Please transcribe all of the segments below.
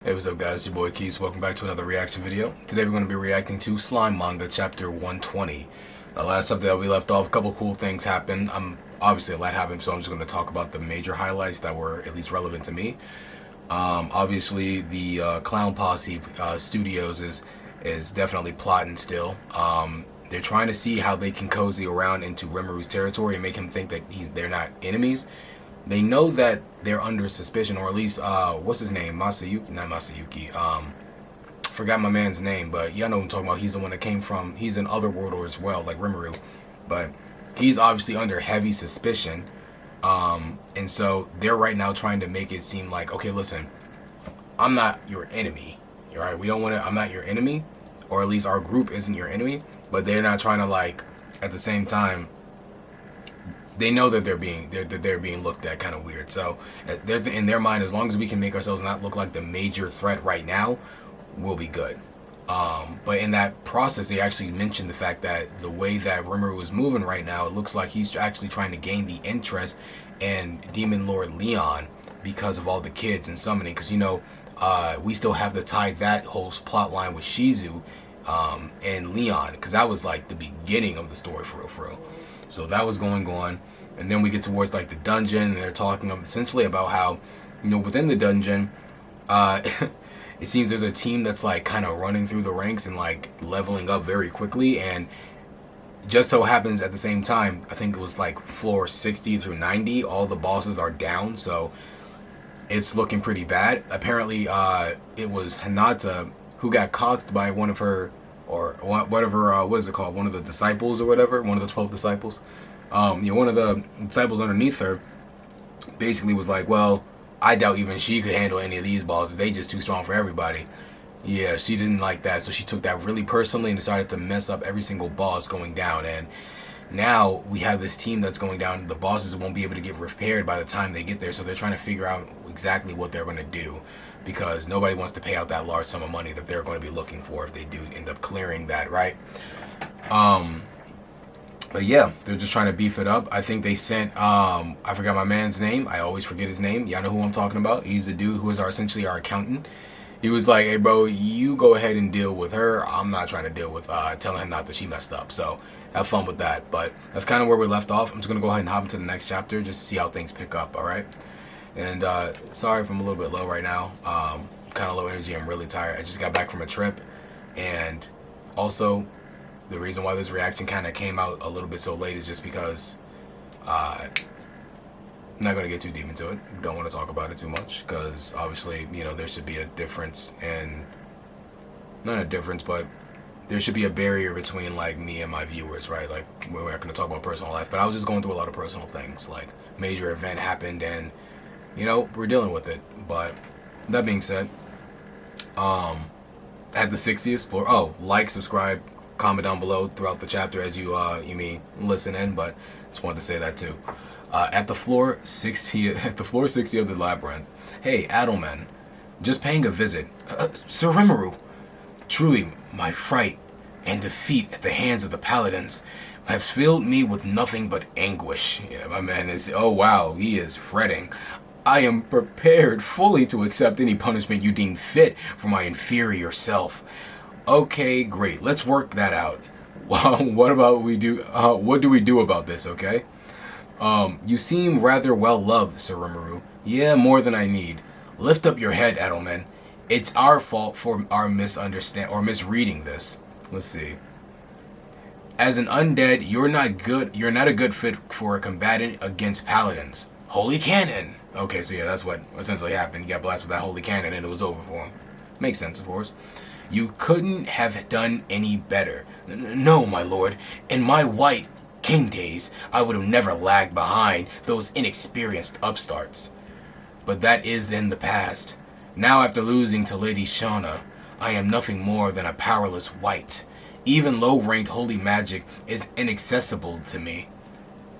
Hey, what's up guys, it's your boy Keys. Welcome back to another reaction video. Today we're going to be reacting to Slime Manga chapter 120. The last update that we left off, a couple cool things happened. Obviously a lot happened, so I'm just going to talk about the major highlights that were at least relevant to me. Obviously the Clown Posse Studios is definitely plotting still. They're trying to see how they can cozy around into Rimuru territory and make him think that they're not enemies. They know that they're under suspicion, or at least, what's his name? Masayuki? Not Masayuki. Forgot my man's name, but y'all know what I'm talking about. He's the one that came from, he's an Otherworlder as well, like Rimuru. But he's obviously under heavy suspicion. And so they're right now trying to make it seem like, okay, listen, I'm not your enemy. Alright, we don't want to, I'm not your enemy, or at least our group isn't your enemy. But they're not trying to, like, at the same time, they know that they're being looked at kind of weird. So in their mind, as long as we can make ourselves not look like the major threat right now, we'll be good. But in that process, they actually mentioned the fact that the way that Rimuru is moving right now, it looks like he's actually trying to gain the interest in Demon Lord Leon because of all the kids and summoning. Because, you know, we still have to tie that whole plot line with Shizu and Leon, because that was like the beginning of the story for real. So that was going on, and then we get towards like the dungeon, and they're talking essentially about how, you know, within the dungeon, it seems there's a team that's like kind of running through the ranks and like leveling up very quickly, and just so happens at the same time, I think it was like floor 60 through 90, all the bosses are down, so it's looking pretty bad. Apparently, it was Hinata who got coxed by one of her, or whatever, what is it called? One of the disciples or whatever, one of the 12 disciples. You know, one of the disciples underneath her basically was like, well, I doubt even she could handle any of these bosses. They just too strong for everybody. Yeah, she didn't like that, so she took that really personally and decided to mess up every single boss going down. And now we have this team that's going down. The bosses won't be able to get repaired by the time they get there, so they're trying to figure out exactly what they're going to do, because nobody wants to pay out that large sum of money that they're going to be looking for if they do end up clearing that, right? But yeah, they're just trying to beef it up. I think they sent, I forgot my man's name. I always forget his name. Y'all know who I'm talking about. He's the dude who is essentially our accountant. He was like, hey bro, you go ahead and deal with her. I'm not trying to deal with telling him not that she messed up. So have fun with that. But that's kind of where we left off. I'm just going to go ahead and hop into the next chapter just to see how things pick up, all right? And sorry if I'm a little bit low right now. Kind of low energy. I'm really tired. I just got back from a trip. And also, the reason why this reaction kind of came out a little bit so late is just because I'm not going to get too deep into it. Don't want to talk about it too much, because obviously, you know, there should be a difference, and not a difference, but there should be a barrier between like me and my viewers, right? Like, we're not going to talk about personal life, but I was just going through a lot of personal things. Like, major event happened, and you know, we're dealing with it. But that being said, at the 60th floor, oh, like, subscribe, comment down below throughout the chapter as you may listen in, but just wanted to say that too. At the floor 60 of the labyrinth. Hey, Adelman, just paying a visit. Sir Rimuru, truly my fright and defeat at the hands of the paladins have filled me with nothing but anguish. Yeah, my man is, oh wow, he is fretting. I am prepared fully to accept any punishment you deem fit for my inferior self. Okay, great. Let's work that out. What do we do about this, okay? You seem rather well loved, Sir Rimuru. Yeah, more than I need. Lift up your head, Edelman. It's our fault for our misreading this. Let's see. As an undead, you're not a good fit for a combatant against paladins. Holy cannon. Okay, so yeah, that's what essentially happened. He got blasted with that holy cannon and it was over for him. Makes sense, of course. You couldn't have done any better. No, my lord. In my white king days, I would have never lagged behind those inexperienced upstarts. But that is in the past. Now, after losing to Lady Shauna, I am nothing more than a powerless wight. Even low-ranked holy magic is inaccessible to me.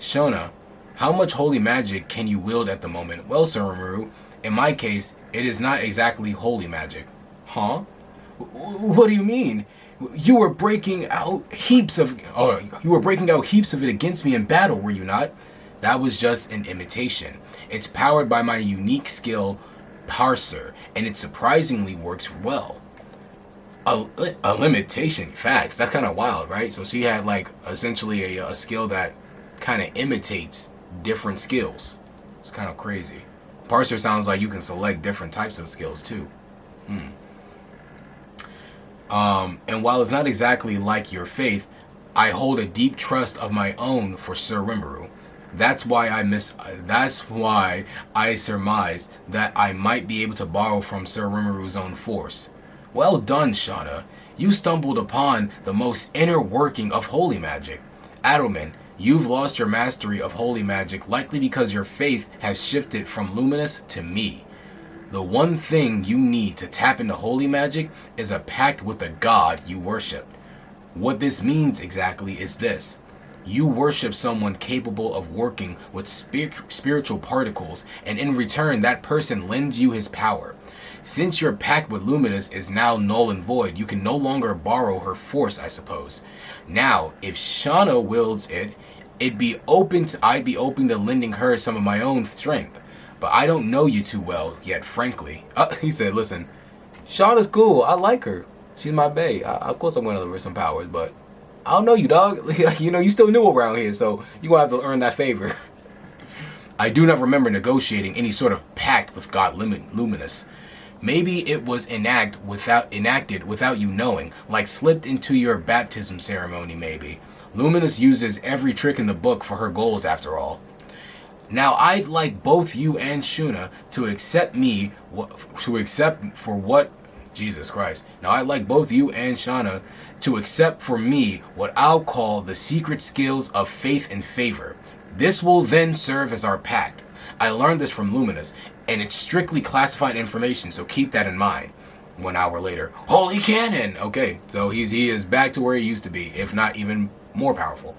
Shauna, how much holy magic can you wield at the moment? Well, Sir Rimuru, in my case, it is not exactly holy magic. Huh? What do you mean? You were breaking out heaps of it against me in battle, were you not? That was just an imitation. It's powered by my unique skill parser, and it surprisingly works well. A limitation, facts. That's kind of wild, right? So she had like essentially a skill that kind of imitates different skills. It's kind of crazy. Parser sounds like you can select different types of skills too. And while it's not exactly like your faith, I hold a deep trust of my own for Sir Rimuru. That's why I surmised that I might be able to borrow from Sir Rimuru's own force. Well done, Shauna. You stumbled upon the most inner working of holy magic. Adelman, you've lost your mastery of holy magic likely because your faith has shifted from luminous to me. The one thing you need to tap into holy magic is a pact with the god you worship. What this means exactly is this. You worship someone capable of working with spiritual particles, and in return that person lends you his power. Since your pact with Luminous is now null and void, you can no longer borrow her force, I suppose. Now, if Shauna wills it, I'd be open to lending her some of my own strength. But I don't know you too well yet, frankly. He said, listen, Shauna's cool. I like her. She's my bae. Of course I'm going to give her some powers, but I don't know you, dog. You know, you still new around here, so you're going to have to earn that favor. I do not remember negotiating any sort of pact with God Luminous. Maybe it was enacted without you knowing, like slipped into your baptism ceremony maybe. Luminous uses every trick in the book for her goals after all. Now I'd like both you and Shuna to accept for me what I'll call the secret skills of faith and favor. This will then serve as our pact. I learned this from Luminous, and it's strictly classified information, so keep that in mind. 1 hour later, holy cannon! Okay, so he is back to where he used to be, if not even more powerful.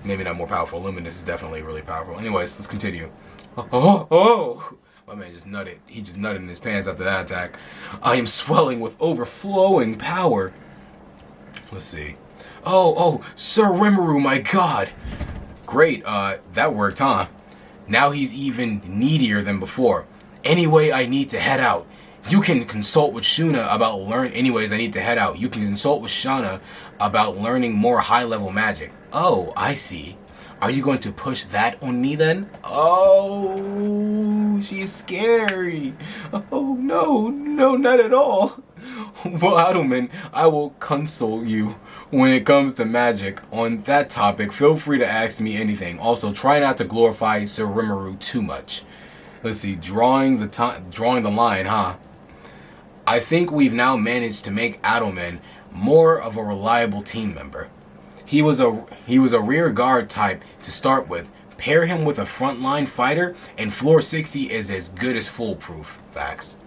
Maybe not more powerful. Luminous is definitely really powerful. Anyways, let's continue. Oh! My man just nutted. He just nutted in his pants after that attack. I am swelling with overflowing power. Let's see. Oh, Sir Rimuru, my god! Great, that worked, huh? Now he's even needier than before. Anyway, I need to head out. You can consult with Shuna about You can consult with Shauna about learning more high-level magic. Oh, I see. Are you going to push that on me then? Oh, she's scary. Oh, no, not at all. Well, Adelman, I will console you when it comes to magic. On that topic, feel free to ask me anything. Also, try not to glorify Sir Rimuru too much. Let's see, drawing the line, huh? I think we've now managed to make Adelman more of a reliable team member. He was a rear guard type to start with. Pair him with a frontline fighter, and floor 60 is as good as foolproof. Facts.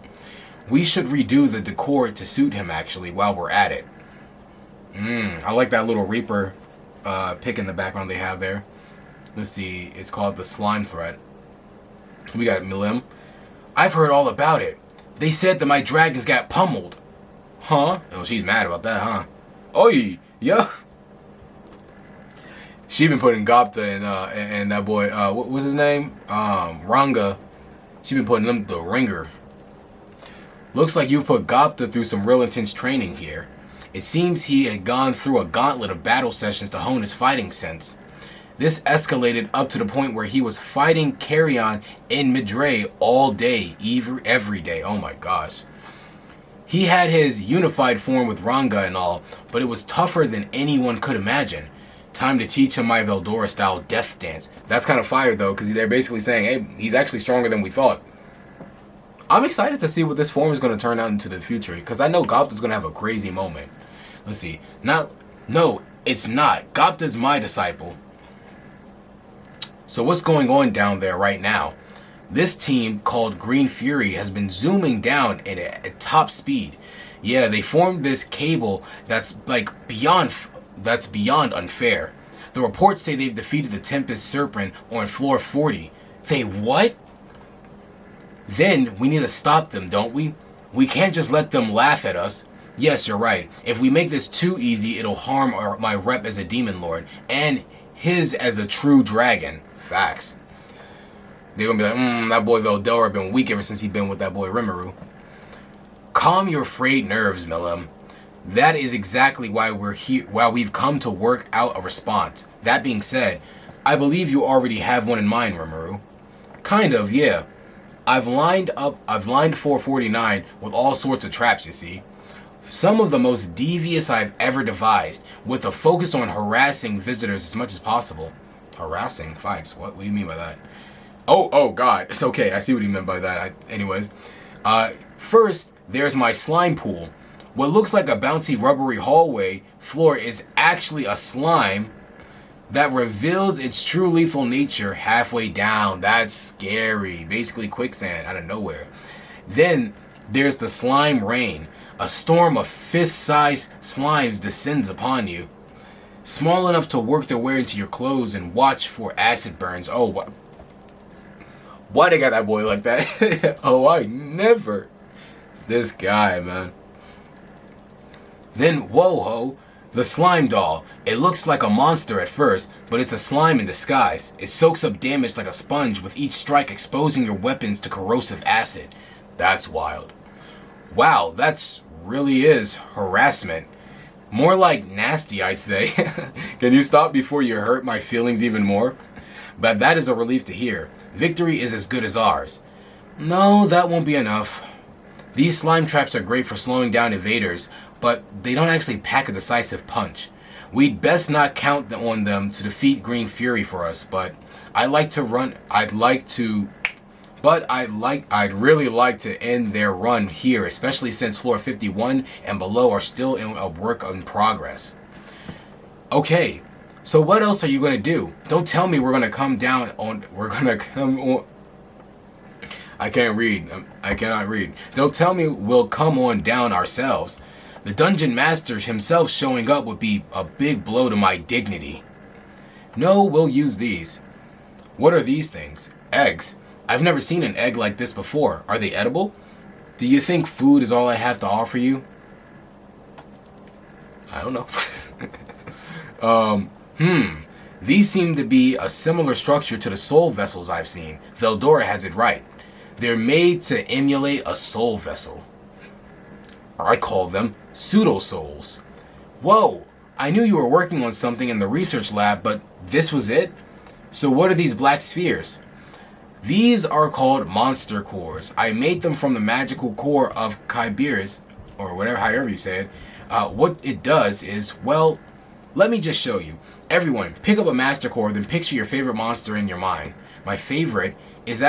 We should redo the decor to suit him actually while we're at it. I like that little Reaper pick in the background they have there. Let's see, it's called the Slime Threat. We got Milim. I've heard all about it. They said that my dragons got pummeled. Huh? Oh, she's mad about that, huh? Oi, yeah. She been putting Gopta and that boy, what was his name? Ranga. She been putting them the ringer. Looks like you've put Gopta through some real intense training here. It seems he had gone through a gauntlet of battle sessions to hone his fighting sense. This escalated up to the point where he was fighting Carrion in Midray all day, every day. Oh my gosh. He had his unified form with Ranga and all, but it was tougher than anyone could imagine. Time to teach him my Veldora-style death dance. That's kind of fire though, because they're basically saying, hey, he's actually stronger than we thought. I'm excited to see what this form is going to turn out into the future, because I know Gopta's going to have a crazy moment. Let's see. No, it's not. Gopta's my disciple. So what's going on down there right now? This team called Green Fury has been zooming down at top speed. Yeah, they formed this cable that's beyond unfair. The reports say they've defeated the Tempest Serpent on floor 40. They what? Then we need to stop them, don't we? We can't just let them laugh at us. Yes, you're right. If we make this too easy, it'll harm my rep as a demon lord and his as a true dragon. Facts. They're gonna be like, that boy Veldora been weak ever since he been with that boy Rimuru. Calm your frayed nerves, Milim. That is exactly why we're here. Why we've come to work out a response. That being said, I believe you already have one in mind, Rimuru. Kind of, yeah. I've lined 449 with all sorts of traps, you see. Some of the most devious I've ever devised, with a focus on harassing visitors as much as possible. Harassing? Fights? What do you mean by that? Oh God. It's okay. I see what he meant by that. Anyways. First, there's my slime pool. What looks like a bouncy rubbery hallway floor is actually a slime that reveals its true lethal nature halfway down. That's scary. Basically quicksand out of nowhere. Then there's the slime rain. A storm of fist-sized slimes descends upon you. Small enough to work their way into your clothes and watch for acid burns. Oh, what? Why they got that boy like that? Oh, I never. This guy, man. Then, whoa-ho, the slime doll. It looks like a monster at first, but it's a slime in disguise. It soaks up damage like a sponge, with each strike exposing your weapons to corrosive acid. That's wild. Wow, that's really is harassment. More like nasty, I say. Can you stop before you hurt my feelings even more? But that is a relief to hear. Victory is as good as ours. No, that won't be enough. These slime traps are great for slowing down invaders, but they don't actually pack a decisive punch. We'd best not count on them to defeat Green Fury for us, but I'd really like to end their run here, especially since floor 51 and below are still in a work in progress. Okay, so what else are you going to do? Don't tell me we're going to come on. I can't read. I cannot read. Don't tell me we'll come on down ourselves. The dungeon master himself showing up would be a big blow to my dignity. No, we'll use these. What are these things? Eggs. I've never seen an egg like this before. Are they edible? Do you think food is all I have to offer you? I don't know. These seem to be a similar structure to the soul vessels I've seen. Veldora has it right. They're made to emulate a soul vessel. I call them pseudo-souls. Whoa! I knew you were working on something in the research lab, but this was it? So what are these black spheres? These are called monster cores. I made them from the magical core of Kyberis, or whatever, however you say it. What it does is, well, let me just show you. Everyone, pick up a master core, then picture your favorite monster in your mind. My favorite is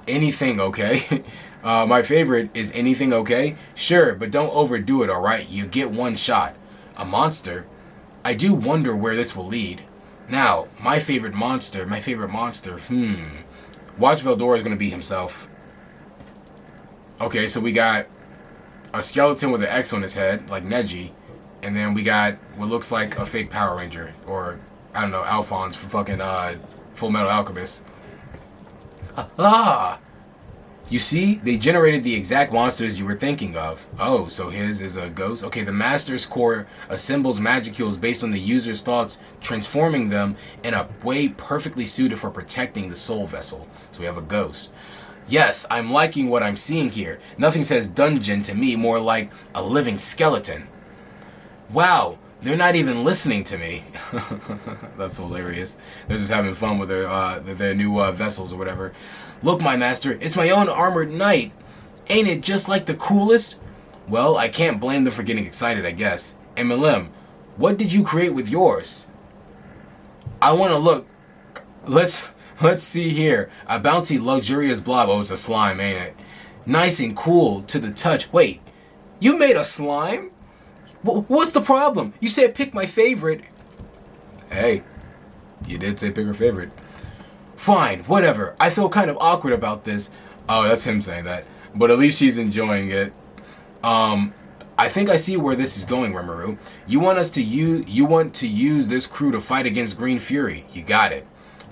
anything okay? My favorite is anything okay? Sure, but don't overdo it, alright? You get one shot. A monster? I do wonder where this will lead. Now, my favorite monster. Watch Veldora is going to be himself. Okay, so we got a skeleton with an X on his head, like Neji. And then we got what looks like a fake Power Ranger. Or, I don't know, Alphonse from fucking Full Metal Alchemist. You see? They generated the exact monsters you were thinking of. Oh, so his is a ghost? Okay, the Master's Core assembles magicules based on the user's thoughts, transforming them in a way perfectly suited for protecting the soul vessel. So we have a ghost. Yes, I'm liking what I'm seeing here. Nothing says dungeon to me, more like a living skeleton. Wow, they're not even listening to me. That's hilarious. They're just having fun with their new vessels or whatever. Look, my master, it's my own armored knight. Ain't it just like the coolest? Well, I can't blame them for getting excited, I guess. And Milim, what did you create with yours? I want to look. Let's see here. A bouncy, luxurious blob. Oh, it's a slime, ain't it? Nice and cool to the touch. Wait, you made a slime? What's the problem? You said pick my favorite. Hey, you did say pick her favorite. Fine, whatever. I feel kind of awkward about this. Oh, that's him saying that. But at least she's enjoying it. I think I see where this is going, Rimuru. You want to use this crew to fight against Green Fury. You got it.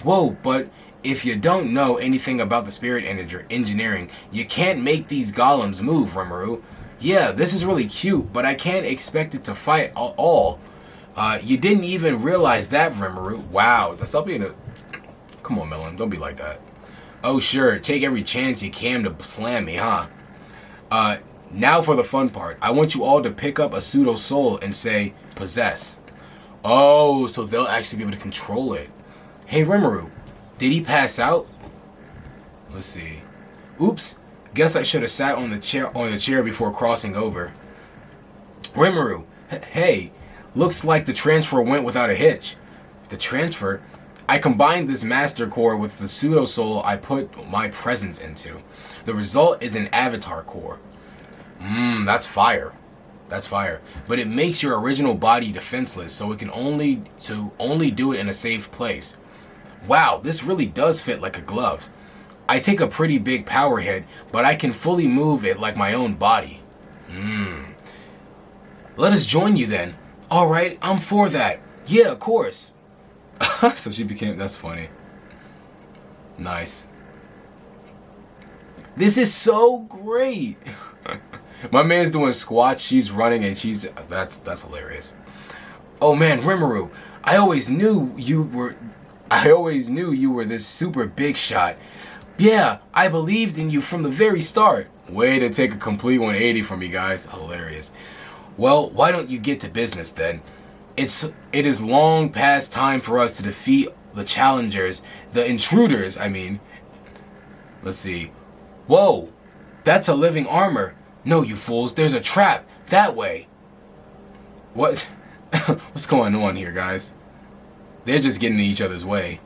Whoa, but if you don't know anything about the spirit engineering, you can't make these golems move, Rimuru. Yeah, this is really cute, but I can't expect it to fight all. You didn't even realize that, Rimuru. Wow, that's not being a... Come on, Melon, don't be like that. Oh sure, take every chance you can to slam me, huh? Now for the fun part. I want you all to pick up a pseudo soul and say, possess. Oh, so they'll actually be able to control it. Hey Rimuru, did he pass out? Let's see. Oops, guess I should have sat on the chair before crossing over. Rimuru, hey, looks like the transfer went without a hitch. The transfer? I combined this master core with the pseudo soul I put my presence into. The result is an avatar core. That's fire. That's fire. But it makes your original body defenseless, so it can only do it in a safe place. Wow, this really does fit like a glove. I take a pretty big power hit, but I can fully move it like my own body. Let us join you then. Alright, I'm for that. Yeah, of course. So she became, that's funny. Nice. This is so great. My man's doing squats, she's running, and that's hilarious. Oh man, Rimuru, I always knew you were this super big shot. Yeah, I believed in you from the very start. Way to take a complete 180 from me, guys. Hilarious. Well, why don't you get to business then? It is long past time for us to defeat the challengers, the intruders, I mean. Let's see. Whoa, that's a living armor. No, you fools, there's a trap. That way. What? What's going on here, guys? They're just getting in each other's way.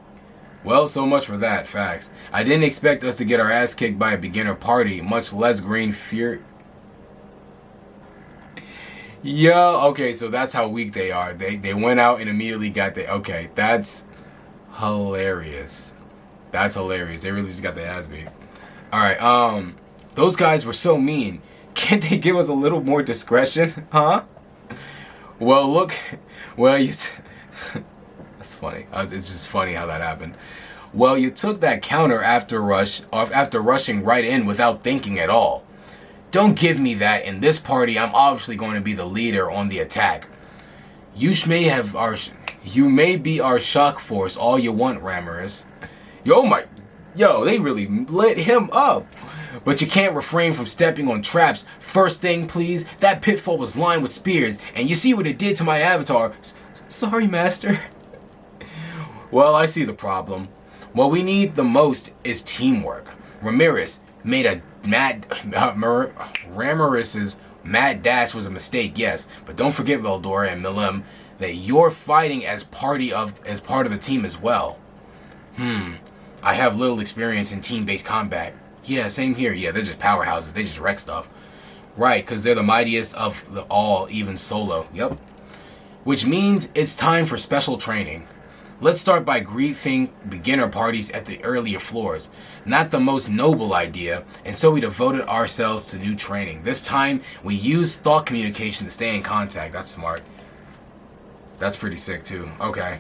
Well, so much for that, facts. I didn't expect us to get our ass kicked by a beginner party, much less Green Fury. Yeah, okay, so that's how weak they are. They went out and immediately got the... Okay, that's hilarious. That's hilarious. They really just got their ass beat. Alright, those guys were so mean. Can't they give us a little more discretion? Huh? Well, look... Well, you... That's funny. It's just funny how that happened. Well, you took that counter after rushing right in without thinking at all. Don't give me that. In this party, I'm obviously going to be the leader on the attack. You may be our shock force all you want, Ramorous. Yo, they really lit him up. But you can't refrain from stepping on traps. First thing, please, that pitfall was lined with spears, and you see what it did to my avatar. Sorry, Master. Well, I see the problem. What we need the most is teamwork. Ramirez made a Ramirez's mad dash was a mistake, yes, but don't forget, Veldora and Milim, that you're fighting as part of the team as well. I have little experience in team-based combat. Yeah, same here. Yeah, they're just powerhouses. They just wreck stuff. Right, because they're the mightiest of all, even solo. Yep. Which means it's time for special training. Let's start by griefing beginner parties at the earlier floors. Not the most noble idea, and so we devoted ourselves to new training. This time, we used thought communication to stay in contact. That's smart. That's pretty sick, too. Okay.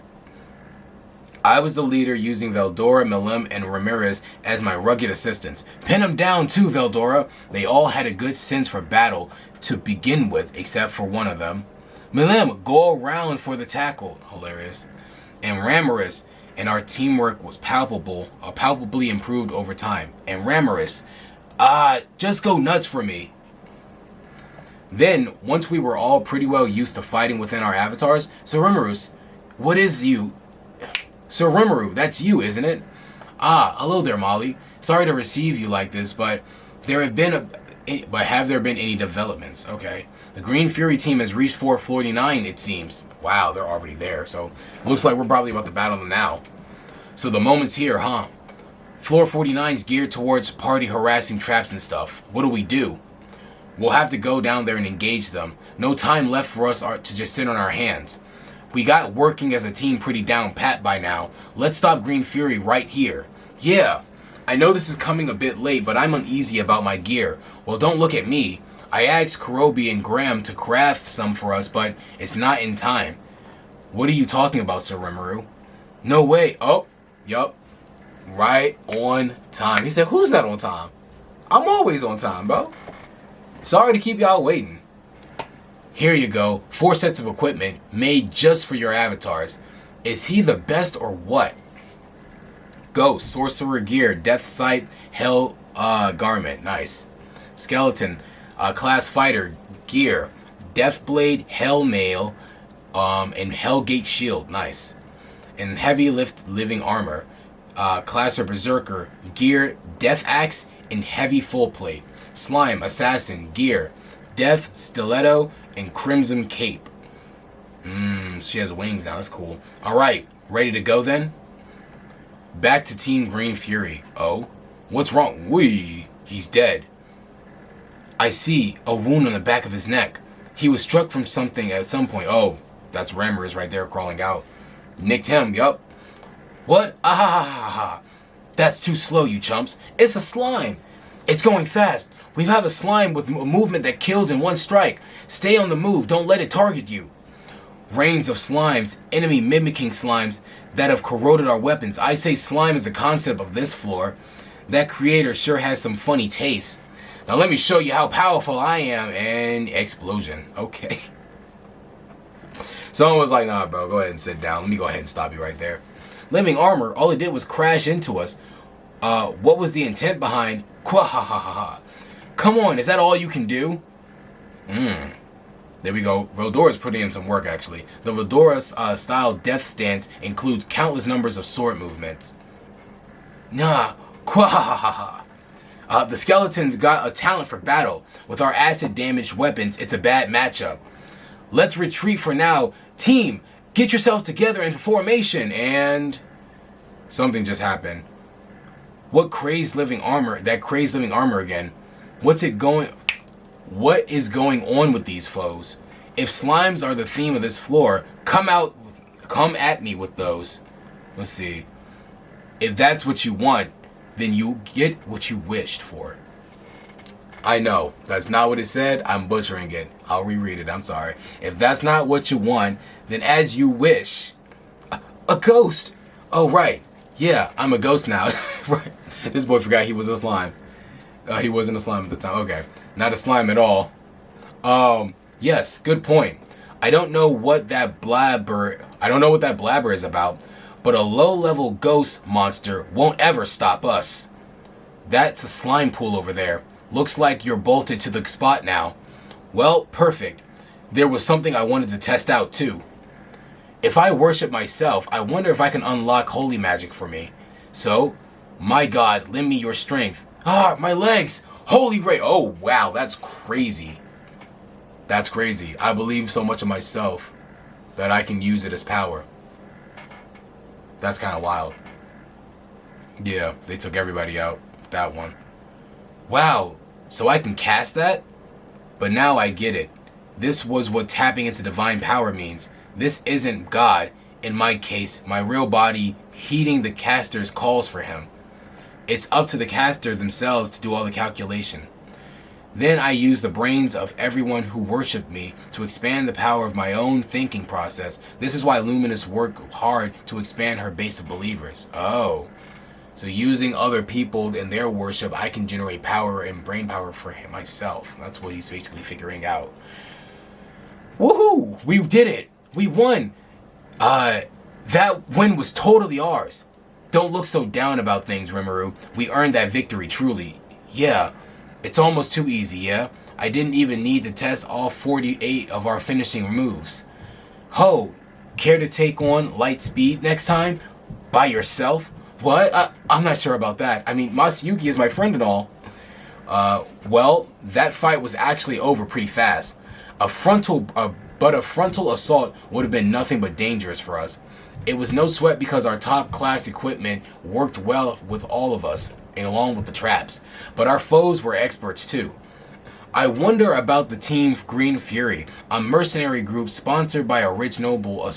I was the leader, using Veldora, Milim, and Ramirez as my rugged assistants. Pin them down, too, Veldora. They all had a good sense for battle to begin with, except for one of them. Milim, go around for the tackle. Hilarious. And Ramirez, and our teamwork was palpably improved over time. And Ramirez, just go nuts for me. Then, once we were all pretty well used to fighting within our avatars, so Rimuru, So Rimuru, that's you, isn't it? Hello there, Molly. Sorry to receive you like this, but have there been any developments? Okay. The Green Fury team has reached floor 49, it seems. Wow, they're already there. So, looks like we're probably about to battle them now. So the moment's here, huh? Floor 49 is geared towards party harassing traps and stuff. What do? We'll have to go down there and engage them. No time left for us to just sit on our hands. We got working as a team pretty down pat by now. Let's stop Green Fury right here. Yeah, I know this is coming a bit late, but I'm uneasy about my gear. Well, don't look at me. I asked Kurobi and Graham to craft some for us, but it's not in time. What are you talking about, Sir Rimuru? No way. Oh, yup. Right on time. He said, who's not on time? I'm always on time, bro. Sorry to keep y'all waiting. Here you go. 4 sets of equipment made just for your avatars. Is he the best or what? Ghost, Sorcerer Gear, Death Sight, Hell Garment. Nice. Skeleton, Class Fighter Gear, Death Blade, Hell Mail, and Hellgate Shield. Nice. And Heavy Lift Living Armor, Classer Berserker Gear, Death Axe, and Heavy Full Plate. Slime Assassin Gear, Death Stiletto, and Crimson Cape. She has wings now. That's cool. Alright, ready to go then? Back to Team Green Fury. Oh? What's wrong? He's dead. I see a wound on the back of his neck. He was struck from something at some point. Oh, that's Ramirez right there crawling out. Nicked him, yup. What? Ah! That's too slow, you chumps. It's a slime. It's going fast. We have a slime with a movement that kills in one strike. Stay on the move. Don't let it target you. Rains of slimes, enemy mimicking slimes that have corroded our weapons. I say slime is the concept of this floor. That creator sure has some funny taste. Now let me show you how powerful I am. And explosion. Okay. Someone was like, nah, bro, go ahead and sit down. Let me go ahead and stop you right there. Living armor, all it did was crash into us. What was the intent behind Quahahaha? Come on, is that all you can do? There we go. Veldora's putting in some work, actually. The Veldora's style death stance includes countless numbers of sword movements. Nah, Quahahaha. The skeletons got a talent for battle. With our acid-damaged weapons, it's a bad matchup. Let's retreat for now. Team, get yourselves together into formation. And something just happened. What crazed living armor? That crazed living armor again. What is going on with these foes? If slimes are the theme of this floor, come at me with those. Let's see. If that's what you want, then you get what you wished for. I know, that's not what it said. I'm butchering it. I'll reread it. I'm sorry. If that's not what you want, then as you wish. A ghost. Oh, right. Yeah, I'm a ghost now. Right. This boy forgot he was a slime. He wasn't a slime at the time. Okay. Not a slime at all. Yes, good point. I don't know what that blabber is about, but a low-level ghost monster won't ever stop us. That's a slime pool over there. Looks like you're bolted to the spot now. Well, perfect. There was something I wanted to test out too. If I worship myself, I wonder if I can unlock holy magic for me. So, my God, lend me your strength. Ah, my legs! Holy Ray! Oh, wow, that's crazy. That's crazy. I believe so much of myself that I can use it as power. That's kind of wild. Yeah, they took everybody out. That one. Wow, so I can cast that? But now I get it. This was what tapping into divine power means. This isn't God. In my case, my real body heeding the caster's calls for him. It's up to the caster themselves to do all the calculation. Then I use the brains of everyone who worshipped me to expand the power of my own thinking process. This is why Luminous worked hard to expand her base of believers. Oh. So using other people in their worship, I can generate power and brain power for him myself. That's what he's basically figuring out. Woohoo! We did it! We won! That win was totally ours. Don't look so down about things, Rimuru. We earned that victory, truly. Yeah, it's almost too easy, yeah? I didn't even need to test all 48 of our finishing moves. Ho, care to take on light speed next time? By yourself? What? I'm not sure about that. I mean, Masayuki is my friend and all. Well, that fight was actually over pretty fast. A frontal assault would have been nothing but dangerous for us. It was no sweat because our top class equipment worked well with all of us, along with the traps. But our foes were experts too. I wonder about the Team Green Fury, a mercenary group sponsored by a rich noble I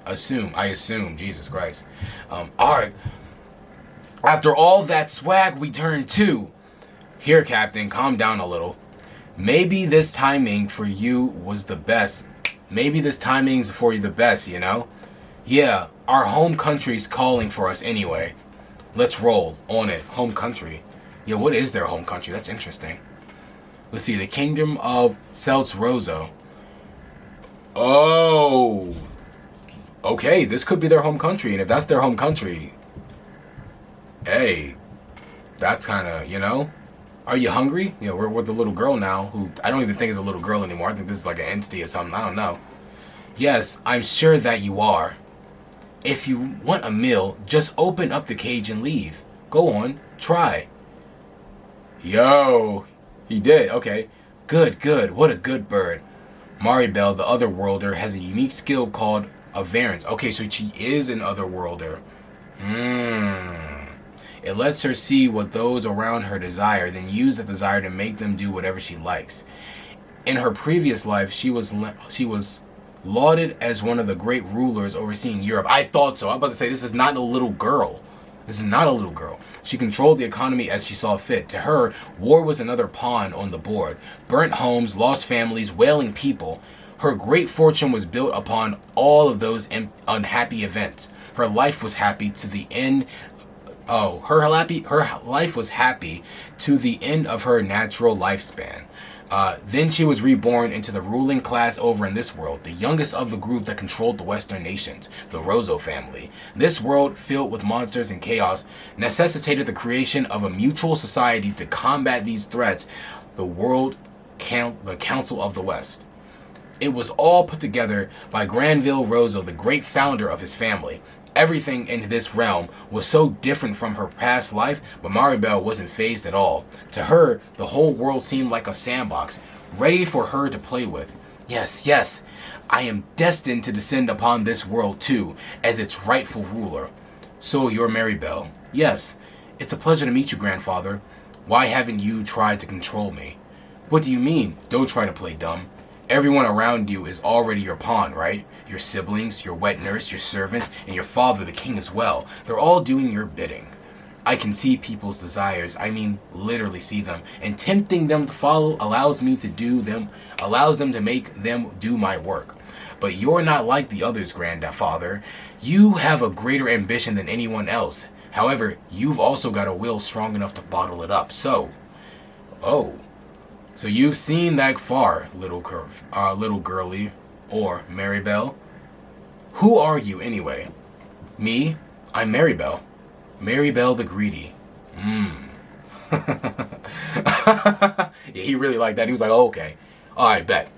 assume, Jesus Christ. Alright. After all that swag, we turned two. Here, Captain, calm down a little. Maybe this timing for you was the best. Maybe this timing's for you the best, you know? Yeah, our home country's calling for us anyway. Let's roll on it. Home country. Yeah, what is their home country? That's interesting. Let's see, the Kingdom of Seltz-Rozo. Oh. Okay, this could be their home country, and if that's their home country, Hey, that's kind of, you know. Are you hungry? You know, we're with the little girl now, who I don't even think is a little girl anymore. I think this is like an entity or something. I don't know. Yes, I'm sure that you are. If you want a meal, just open up the cage and leave. Go on, try. Yo, he did. Okay. Good, good. What a good bird. Maribel, the Otherworlder, has a unique skill called a variance. Okay, so she is an Otherworlder. It lets her see what those around her desire, then use that desire to make them do whatever she likes. In her previous life, she was lauded as one of the great rulers overseeing Europe. I thought so. I'm about to say, this is not a little girl. This is not a little girl. She controlled the economy as she saw fit. To her, war was another pawn on the board. Burnt homes, lost families, wailing people. Her great fortune was built upon all of those unhappy events. Her life was happy to the end. Her life was happy to the end of her natural lifespan. Then she was reborn into the ruling class over in this world, the youngest of the group that controlled the Western nations, the Rozo family. This world, filled with monsters and chaos, necessitated the creation of a mutual society to combat these threats, the Council of the West. It was all put together by Granville Rozo, the great founder of his family. Everything in this realm was so different from her past life, but Maribel wasn't fazed at all. To her, the whole world seemed like a sandbox, ready for her to play with. Yes, yes, I am destined to descend upon this world too, as its rightful ruler. So you're Maribel. Yes, it's a pleasure to meet you, grandfather. Why haven't you tried to control me? What do you mean, don't try to play dumb? Everyone around you is already your pawn, right? Your siblings, your wet nurse, your servants, and your father, the king, as well. They're all doing your bidding. I can see people's desires, I mean literally see them, and tempting them to follow allows them to make them do my work. But you're not like the others, grandfather. You have a greater ambition than anyone else. However, you've also got a will strong enough to bottle it up. So you've seen that far, little girlie, or Maribel. Who are you anyway? Me? I'm Maribel. Maribel the Greedy. Yeah, he really liked that. He was like, oh, okay. Alright, bet.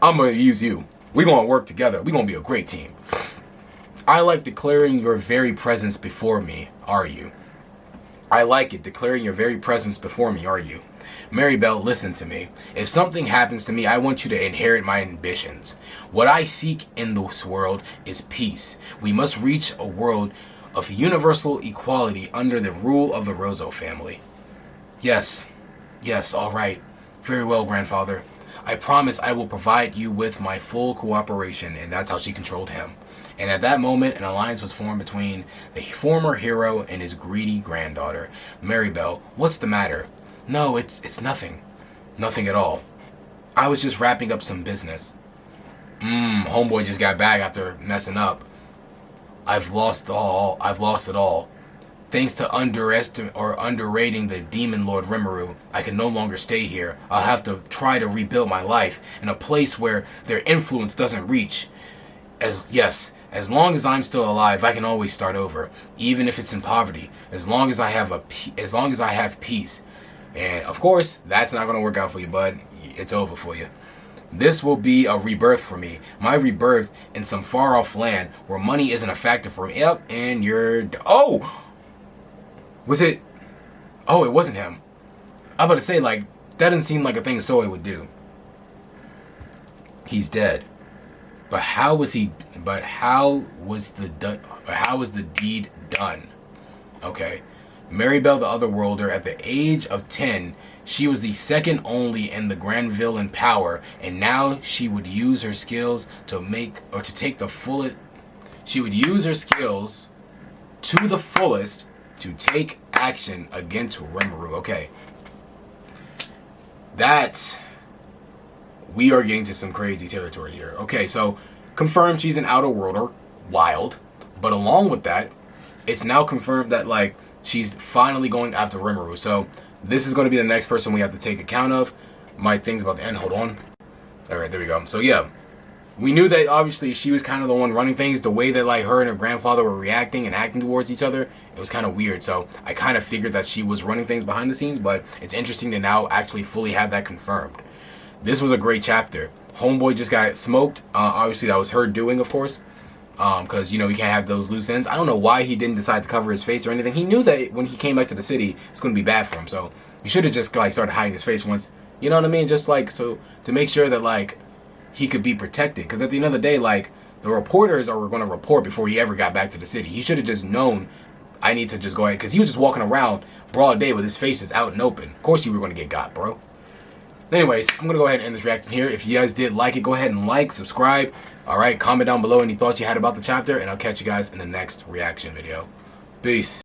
I'm gonna use you. We're gonna work together. We're gonna be a great team. I like declaring your very presence before me, are you? I like it, declaring your very presence before me, are you? Maribel, listen to me. If something happens to me, I want you to inherit my ambitions. What I seek in this world is peace. We must reach a world of universal equality under the rule of the Rozo family. Yes, all right. Very well, grandfather. I promise I will provide you with my full cooperation, and that's how she controlled him. And at that moment, an alliance was formed between the former hero and his greedy granddaughter. Maribel, what's the matter? No, it's nothing. Nothing at all. I was just wrapping up some business. Homeboy just got back after messing up. I've lost it all. Thanks to underrating the demon Lord Rimuru, I can no longer stay here. I'll have to try to rebuild my life in a place where their influence doesn't reach. As long as I'm still alive, I can always start over, even if it's in poverty. As long as I have peace. And of course, that's not going to work out for you, bud. It's over for you. This will be a rebirth for me. My rebirth in some far-off land where money isn't a factor for me. Yep, and you're... Oh! Was it... Oh, it wasn't him. I'm about to say, like, that doesn't seem like a thing Soe would do. He's dead. But how was the deed done? Okay. Maribel the Otherworlder, at the age of 10, she was the second only in the Granville in power, and now she would use her skills She would use her skills to the fullest to take action against Rimuru. Okay. We are getting to some crazy territory here. Okay, so confirmed she's an Outer Worlder, wild, but along with that, it's now confirmed that, like, she's finally going after Rimuru. So this is going to be the next person we have to take account of. My thing's about to end. Hold on. All right, there we go. So yeah, we knew that obviously she was kind of the one running things. The way that like her and her grandfather were reacting and acting towards each other, it was kind of weird. So I kind of figured that she was running things behind the scenes, but it's interesting to now actually fully have that confirmed. This was a great chapter. Homeboy just got smoked. Obviously that was her doing, of course, because you know you can't have those loose ends. I don't know why he didn't decide to cover his face or anything. He knew that when he came back to the city, it's going to be bad for him. So he should have just like started hiding his face once. You know what I mean? Just like so to make sure that like he could be protected. Because at the end of the day, like the reporters are going to report before he ever got back to the city. He should have just known. I need to just go ahead because he was just walking around broad day with his face just out and open. Of course you were going to get got, bro. Anyways, I'm going to go ahead and end this reaction here. If you guys did like it, go ahead and like, subscribe. Alright, comment down below any thoughts you had about the chapter. And I'll catch you guys in the next reaction video. Peace.